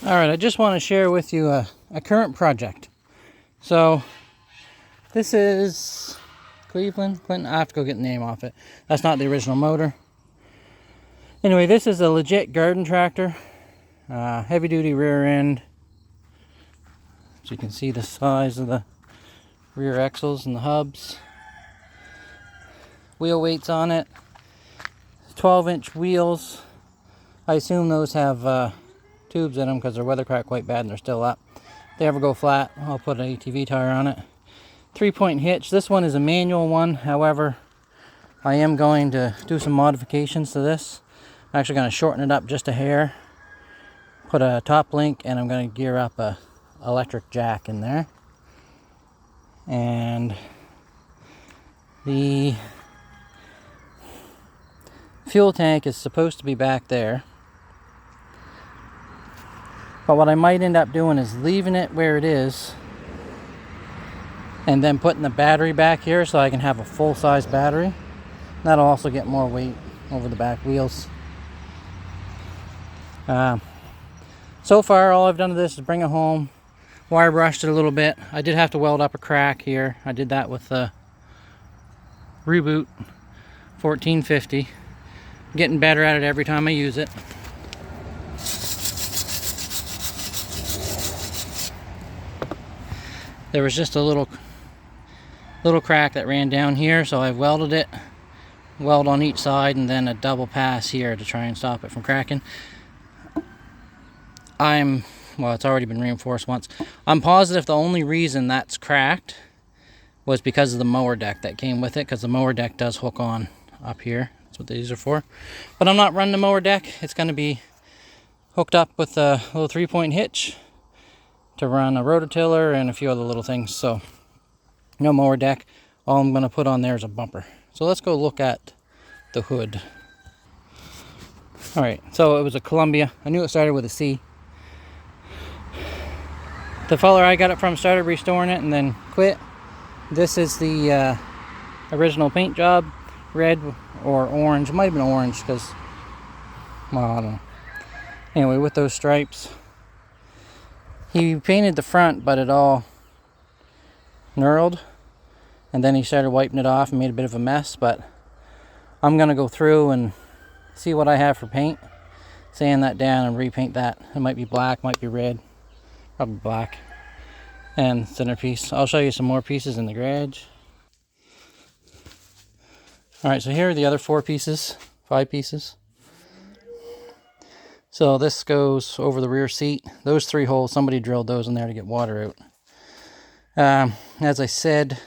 Alright, I just want to share with you a current project. So, this is Clinton. I have to go get the name off it. That's not the original motor. Anyway, this is a legit garden tractor. Heavy duty rear end. So you can see the size of the rear axles and the hubs. Wheel weights on it. 12-inch wheels. I assume those have tubes in them because they're weather cracked quite bad and they're still up. If they ever go flat, I'll put an ATV tire on it. 3-point hitch. This one is a manual one. However, I am going to do some modifications to this. I'm actually going to shorten it up just a hair. Put a top link, and I'm going to gear up a electric jack in there. And the fuel tank is supposed to be back there. But what I might end up doing is leaving it where it is and then putting the battery back here so I can have a full-size battery. That'll also get more weight over the back wheels. So far, all I've done to this is bring it home, wire brushed it a little bit. I did have to weld up a crack here. I did that with the Reboot 1450. Getting better at it every time I use it. There was just a little crack that ran down here, so I welded it, weld on each side, and then a double pass here to try and stop it from cracking. Well, it's already been reinforced once. I'm positive the only reason that's cracked was because of the mower deck that came with it, because the mower deck does hook on up here. That's what these are for. But I'm not running the mower deck. It's going to be hooked up with a little 3-point hitch to run a rototiller and a few other little things. So no mower deck. All I'm going to put on there is a bumper. So let's go look at the hood. Alright, so it was a Columbia. I knew it started with a C. The feller I got it from started restoring it and then quit. This is the original paint job. Red or orange. It might have been orange because, well, I don't know. Anyway, with those stripes. He painted the front, but it all knurled. And then he started wiping it off and made a bit of a mess. But I'm going to go through and see what I have for paint. Sand that down and repaint that. It might be black, might be red. Probably black. And centerpiece. I'll show you some more pieces in the garage. Alright, so here are the other 4 pieces. 5 pieces. So this goes over the rear seat. Those 3 holes, somebody drilled those in there to get water out. As I said,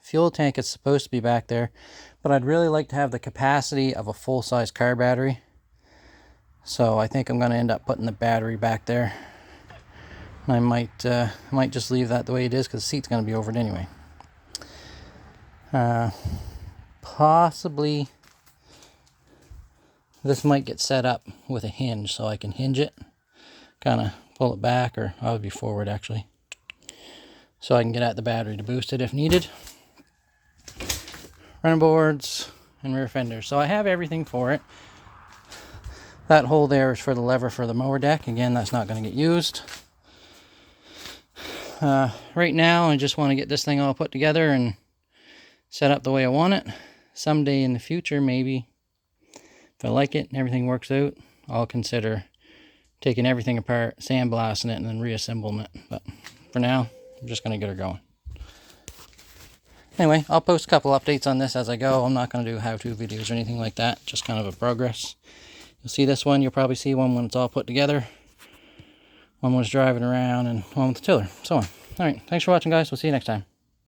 fuel tank is supposed to be back there, but I'd really like to have the capacity of a full-size car battery. So I think I'm going to end up putting the battery back there. And I might just leave that the way it is because the seat's going to be over it anyway. Possibly this might get set up with a hinge so I can hinge it, kind of pull it back, or I would be forward actually, so I can get at the battery to boost it if needed. Running boards and rear fenders. So I have everything for it. That hole there is for the lever for the mower deck. Again, that's not going to get used. Right now I just want to get this thing all put together and set up the way I want it. Someday in the future, maybe, if I like it and everything works out, I'll consider taking everything apart, sandblasting it, and then reassembling it. But for now, I'm just going to get her going. Anyway, I'll post a couple updates on this as I go. I'm not going to do how-to videos or anything like that, just kind of a progress. You'll see this one, you'll probably see one when it's all put together. One was driving around, and one with the tiller, so on. Alright, thanks for watching, guys. We'll see you next time.